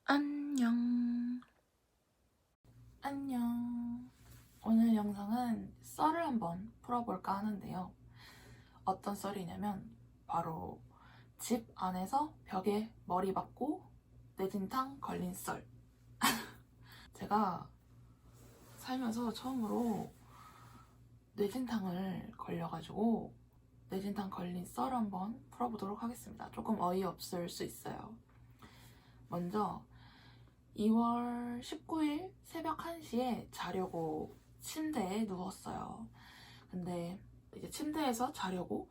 안녕. 안녕. 오늘 영상은 썰을 한번 풀어볼까 하는데요. 어떤 썰이냐면 바로 집 안에서 벽에 머리 박고 뇌진탕 걸린 썰. 제가 살면서 처음으로 뇌진탕을 걸려가지고 뇌진탕 걸린 썰 한번 풀어보도록 하겠습니다. 조금 어이없을 수 있어요. 먼저 2월 19일 새벽 1시에 자려고 침대에 누웠어요. 근데 이제 침대에서 자려고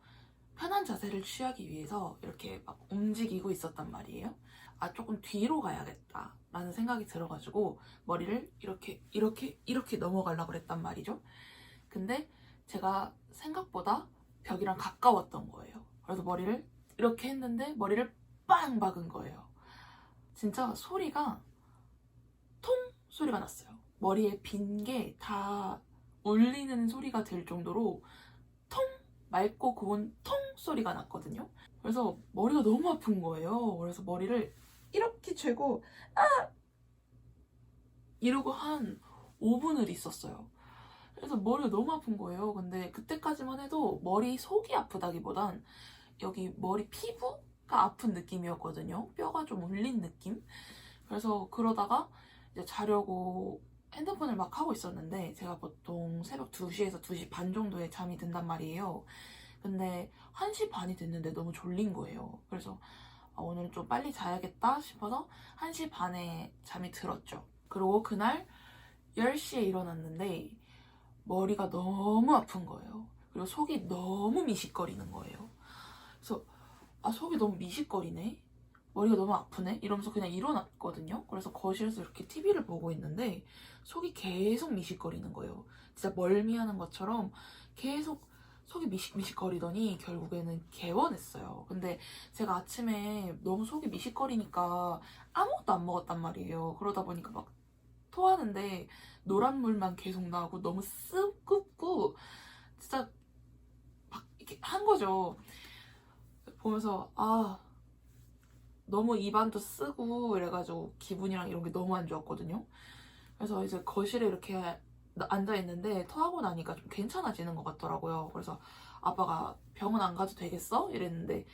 편한 자세를 취하기 위해서 이렇게 막 움직이고 있었단 말이에요. 아, 조금 뒤로 가야겠다 라는 생각이 들어가지고 머리를 이렇게 넘어가려고 그랬단 말이죠. 근데 제가 생각보다 벽이랑 가까웠던 거예요. 그래서 머리를 이렇게 했는데 머리를 빵 박은 거예요. 진짜 소리가 통 소리가 났어요. 머리에 빈 게 다 울리는 소리가 될 정도로 통 맑고 고운 통 소리가 났거든요. 그래서 머리가 너무 아픈 거예요. 그래서 머리를 이렇게 쥐고 이러고 한 5분을 있었어요. 그래서 머리가 너무 아픈 거예요. 근데 그때까지만 해도 머리 속이 아프다기보단 여기 머리 피부가 아픈 느낌이었거든요. 뼈가 좀 울린 느낌? 그래서 그러다가 이제 자려고 핸드폰을 막 하고 있었는데 제가 보통 새벽 2시에서 2시 반 정도에 잠이 든단 말이에요. 근데 1시 반이 됐는데 너무 졸린 거예요. 그래서 오늘 좀 빨리 자야겠다 싶어서 1시 반에 잠이 들었죠. 그리고 그날 10시에 일어났는데 머리가 너무 아픈 거예요. 그리고 속이 너무 미식거리는 거예요. 그래서 속이 너무 미식거리네? 머리가 너무 아프네? 이러면서 그냥 일어났거든요. 그래서 거실에서 이렇게 TV를 보고 있는데 속이 계속 미식거리는 거예요. 진짜 멀미하는 것처럼 계속 속이 미식미식거리더니 결국에는 개원했어요. 근데 제가 아침에 너무 속이 미식거리니까 아무것도 안 먹었단 말이에요. 그러다 보니까 막 토하는데 노란 물만 계속 나고 너무 쓰겁고 진짜 막 이렇게 한 거죠. 보면서 너무 입안도 쓰고 이래가지고 기분이랑 이런 게 너무 안 좋았거든요. 그래서 이제 거실에 이렇게 앉아 있는데 토하고 나니까 좀 괜찮아지는 것 같더라고요. 그래서 아빠가 병원 안 가도 되겠어? 이랬는데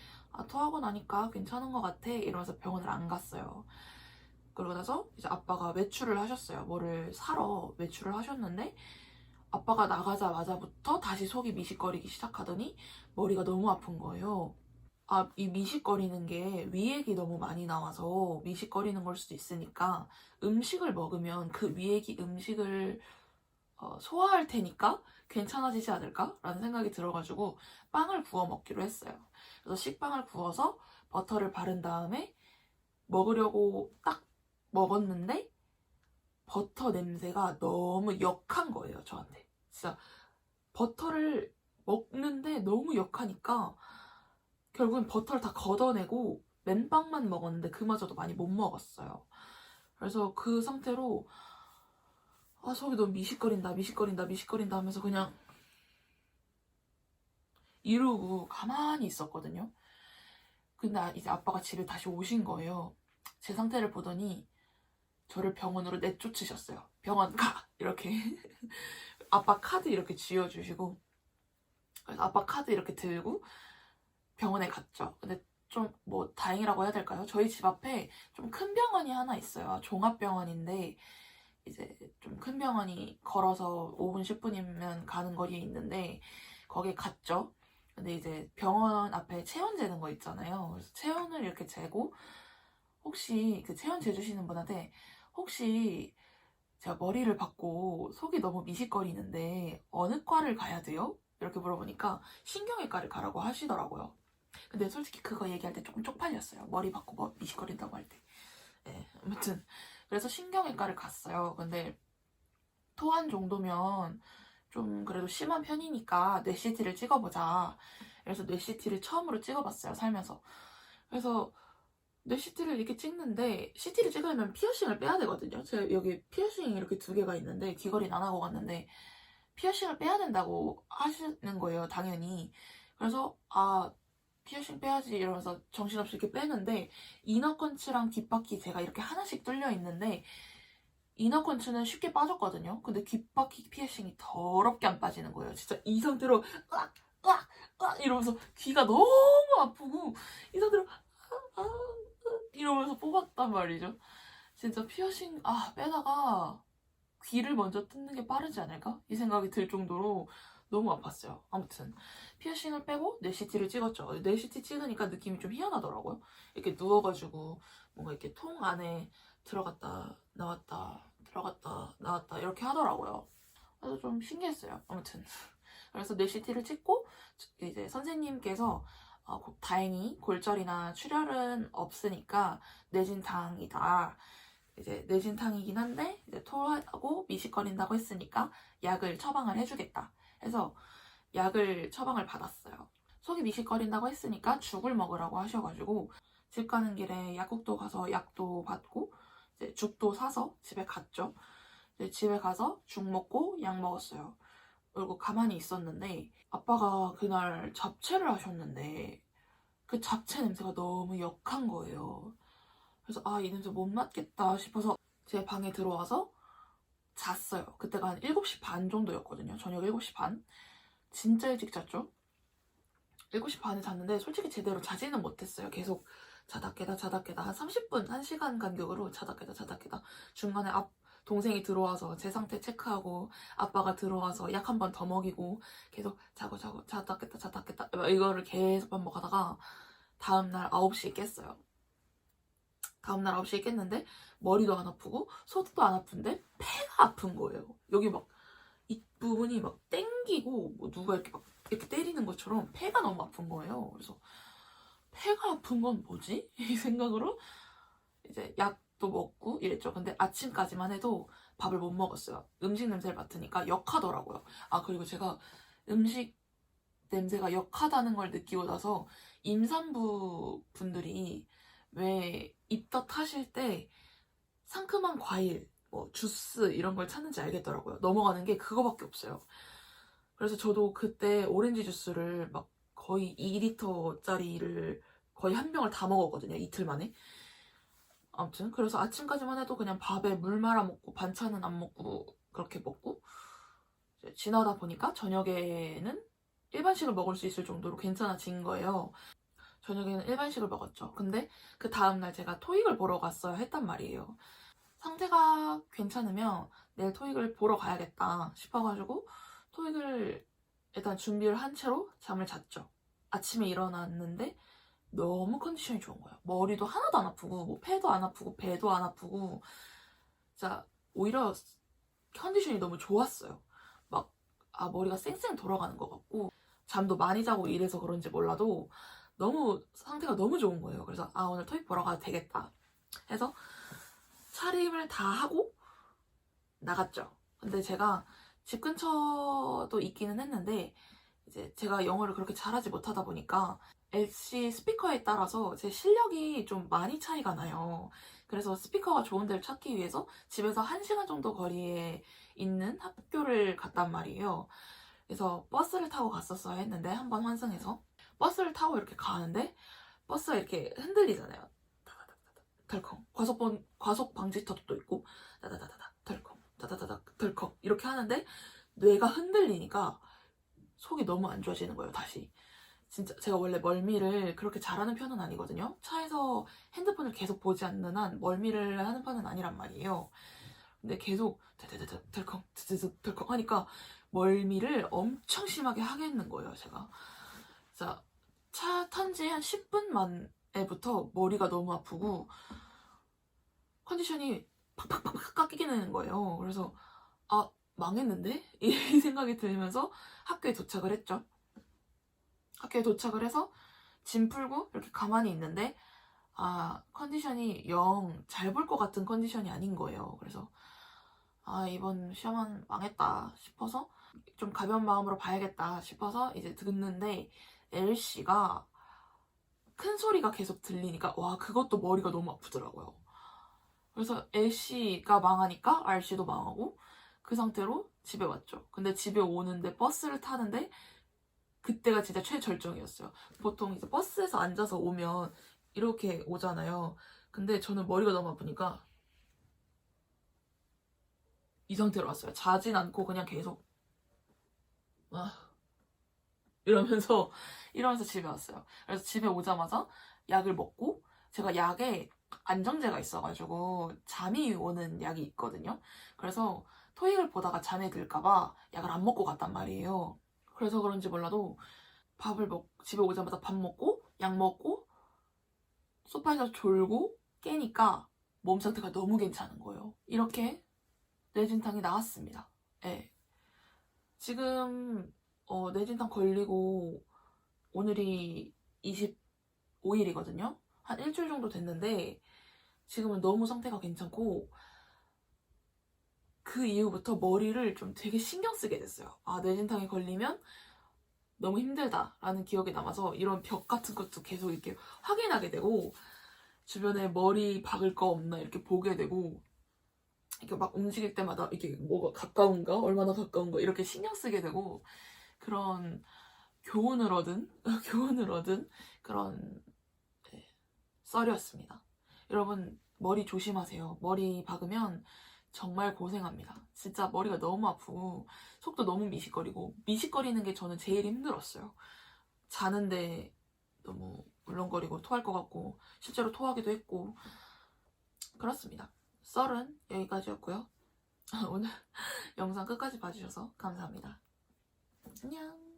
토하고 나니까 괜찮은 것 같아 이러면서 병원을 안 갔어요. 그러고 나서 이제 아빠가 외출을 하셨어요. 뭐를 사러 외출을 하셨는데 아빠가 나가자마자부터 다시 속이 미식거리기 시작하더니 머리가 너무 아픈 거예요. 이 미식거리는 게 위액이 너무 많이 나와서 미식거리는 걸 수도 있으니까 음식을 먹으면 그 위액이 음식을 소화할 테니까 괜찮아지지 않을까라는 생각이 들어가지고 빵을 구워 먹기로 했어요. 그래서 식빵을 구워서 버터를 바른 다음에 먹으려고 딱 먹었는데 버터 냄새가 너무 역한 거예요, 저한테. 진짜 버터를 먹는데 너무 역하니까 결국엔 버터를 다 걷어내고 맨빵만 먹었는데 그마저도 많이 못 먹었어요. 그래서 그 상태로 속이 너무 미식거린다 하면서 그냥 이러고 가만히 있었거든요. 근데 이제 아빠가 집에 다시 오신 거예요. 제 상태를 보더니 저를 병원으로 내쫓으셨어요. 병원 가! 이렇게. 아빠 카드 이렇게 쥐어주시고 그래서 아빠 카드 이렇게 들고 병원에 갔죠. 근데 좀 뭐 다행이라고 해야 될까요? 저희 집 앞에 좀 큰 병원이 하나 있어요. 종합병원인데 이제 좀 큰 병원이 걸어서 5분 10분이면 가는 거리에 있는데 거기에 갔죠. 근데 이제 병원 앞에 체온 재는 거 있잖아요. 그래서 체온을 이렇게 재고 혹시 그 체온 재주시는 분한테 혹시 제가 머리를 박고 속이 너무 미식거리는데 어느 과를 가야 돼요? 이렇게 물어보니까 신경외과를 가라고 하시더라고요. 근데 솔직히 그거 얘기할 때 조금 쪽팔렸어요. 머리 박고 뭐 미식거린다고 할 때. 네, 아무튼 그래서 신경외과를 갔어요. 근데 토한 정도면 좀 그래도 심한 편이니까 뇌 CT를 찍어보자. 그래서 뇌 CT를 처음으로 찍어봤어요, 살면서. 그래서 뇌 CT를 이렇게 찍는데 CT를 찍으려면 피어싱을 빼야 되거든요. 제가 여기 피어싱이 이렇게 2개가 있는데 귀걸이는 안 하고 갔는데 피어싱을 빼야 된다고 하시는 거예요, 당연히. 그래서 피어싱 빼야지 이러면서 정신없이 이렇게 빼는데 이너컨츠랑 귓바퀴 제가 이렇게 하나씩 뚫려 있는데 이너컨츠는 쉽게 빠졌거든요. 근데 귓바퀴 피어싱이 더럽게 안 빠지는 거예요. 진짜 이 상태로 으악 으악 으악 이러면서 귀가 너무 아프고 이 상태로 아, 이러면서 뽑았단 말이죠. 진짜 피어싱 빼다가 귀를 먼저 뜯는 게 빠르지 않을까? 이 생각이 들 정도로 너무 아팠어요. 아무튼 피어싱을 빼고 네시티를 찍었죠. 네시티 찍으니까 느낌이 좀 희한하더라고요. 이렇게 누워가지고 뭔가 이렇게 통 안에 들어갔다 나왔다 들어갔다 나왔다 이렇게 하더라고요. 그래서 좀 신기했어요. 아무튼 그래서 네시티를 찍고 이제 선생님께서 다행히 골절이나 출혈은 없으니까 뇌진탕이다. 이제 뇌진탕이긴 한데 이제 토하고 미식거린다고 했으니까 약을 처방을 해주겠다 해서 약을 처방을 받았어요. 속이 미식거린다고 했으니까 죽을 먹으라고 하셔가지고 집 가는 길에 약국도 가서 약도 받고 이제 죽도 사서 집에 갔죠. 이제 집에 가서 죽 먹고 약 먹었어요. 그리고 가만히 있었는데 아빠가 그날 잡채를 하셨는데 그 잡채 냄새가 너무 역한 거예요. 그래서 이 냄새 못 맡겠다 싶어서 제 방에 들어와서 잤어요. 그때가 한 7시 반 정도였거든요. 저녁 7시 반. 진짜 일찍 잤죠. 7시 반에 잤는데 솔직히 제대로 자지는 못했어요. 계속 자다 깨다 자다 깨다 한 30분, 1시간 간격으로 자다 깨다 자다 깨다 중간에 동생이 들어와서 제 상태 체크하고 아빠가 들어와서 약 한 번 더 먹이고 계속 자고 자다 깼다 자다 깼다 이거를 계속 반복하다가 다음날 9시에 깼어요. 다음날 9시에 깼는데 머리도 안 아프고 속도 안 아픈데 폐가 아픈 거예요. 여기 막 잇부분이 막 땡기고 뭐 누가 이렇게 때리는 것처럼 폐가 너무 아픈 거예요. 그래서 폐가 아픈 건 뭐지? 이 생각으로 이제 약도 먹고 이랬죠. 근데 아침까지만 해도 밥을 못 먹었어요. 음식 냄새를 맡으니까 역하더라고요. 그리고 제가 음식 냄새가 역하다는 걸 느끼고 나서 임산부 분들이 왜 입덧 하실 때 상큼한 과일, 뭐 주스 이런 걸 찾는지 알겠더라고요. 넘어가는 게 그거밖에 없어요. 그래서 저도 그때 오렌지 주스를 막 거의 2리터짜리를 거의 한 병을 다 먹었거든요. 이틀 만에. 아무튼 그래서 아침까지만 해도 그냥 밥에 물 말아 먹고 반찬은 안 먹고 그렇게 먹고 이제 지나다 보니까 저녁에는 일반식을 먹을 수 있을 정도로 괜찮아진 거예요. 저녁에는 일반식을 먹었죠. 근데 그 다음날 제가 토익을 보러 갔어야 했단 말이에요. 상태가 괜찮으면 내일 토익을 보러 가야겠다 싶어가지고 토익을 일단 준비를 한 채로 잠을 잤죠. 아침에 일어났는데 너무 컨디션이 좋은 거예요. 머리도 하나도 안 아프고 뭐 폐도 안 아프고 배도 안 아프고 진짜 오히려 컨디션이 너무 좋았어요. 막 머리가 쌩쌩 돌아가는 것 같고 잠도 많이 자고 이래서 그런지 몰라도 너무 상태가 너무 좋은 거예요. 그래서 오늘 토익 보러 가도 되겠다 해서 차림을 다 하고 나갔죠. 근데 제가 집 근처도 있기는 했는데 이제 제가 영어를 그렇게 잘하지 못하다 보니까 LC 스피커에 따라서 제 실력이 좀 많이 차이가 나요. 그래서 스피커가 좋은 데를 찾기 위해서 집에서 1시간 정도 거리에 있는 학교를 갔단 말이에요. 그래서 버스를 타고 갔었어야 했는데 한번 환승해서 버스를 타고 이렇게 가는데 버스가 이렇게 흔들리잖아요. 덜컹 과속 방지턱도 있고 다다다다다 덜컹 다다다다 덜컹 이렇게 하는데 뇌가 흔들리니까 속이 너무 안 좋아지는 거예요. 다시 진짜 제가 원래 멀미를 그렇게 잘하는 편은 아니거든요. 차에서 핸드폰을 계속 보지 않는 한 멀미를 하는 편은 아니란 말이에요. 근데 계속 다다다다 덜컹 드드드 덜컹 하니까 멀미를 엄청 심하게 하겠는 거예요. 제가 진짜 차 탄 지 한 10분 만에부터 머리가 너무 아프고 컨디션이 팍팍팍팍 깎이는 거예요. 그래서 망했는데? 이 생각이 들면서 학교에 도착을 했죠. 학교에 도착을 해서 짐 풀고 이렇게 가만히 있는데 컨디션이 영 잘 볼 것 같은 컨디션이 아닌 거예요. 그래서 이번 시험은 망했다 싶어서 좀 가벼운 마음으로 봐야겠다 싶어서 이제 듣는데 LC가 큰 소리가 계속 들리니까 그것도 머리가 너무 아프더라고요. 그래서 LC가 망하니까 RC도 망하고 그 상태로 집에 왔죠. 근데 집에 오는데 버스를 타는데 그때가 진짜 최절정이었어요. 보통 이제 버스에서 앉아서 오면 이렇게 오잖아요. 근데 저는 머리가 너무 아프니까 이 상태로 왔어요. 자진 않고 그냥 계속 이러면서 이러면서 집에 왔어요. 그래서 집에 오자마자 약을 먹고, 제가 약에 안정제가 있어가지고 잠이 오는 약이 있거든요. 그래서 토익을 보다가 잠에 들까봐 약을 안 먹고 갔단 말이에요. 그래서 그런지 몰라도 집에 오자마자 밥 먹고 약 먹고 소파에서 졸고 깨니까 몸 상태가 너무 괜찮은 거예요. 이렇게 뇌진탕이 나왔습니다. 네. 지금 뇌진탕 걸리고 오늘이 25일이거든요. 한 일주일 정도 됐는데 지금은 너무 상태가 괜찮고, 그 이후부터 머리를 좀 되게 신경 쓰게 됐어요. 아, 뇌진탕에 걸리면 너무 힘들다라는 기억이 남아서 이런 벽 같은 것도 계속 이렇게 확인하게 되고, 주변에 머리 박을 거 없나 이렇게 보게 되고, 이렇게 막 움직일 때마다 이게 뭐가 가까운가, 얼마나 가까운가 이렇게 신경 쓰게 되고, 그런 교훈을 얻은 교훈을 얻은 그런 썰이었습니다. 여러분, 머리 조심하세요. 머리 박으면 정말 고생합니다. 진짜 머리가 너무 아프고 속도 너무 미식거리고, 미식거리는 게 저는 제일 힘들었어요. 자는데 너무 울렁거리고 토할 것 같고 실제로 토하기도 했고. 그렇습니다. 썰은 여기까지였고요. 오늘 영상 끝까지 봐주셔서 감사합니다. 안녕.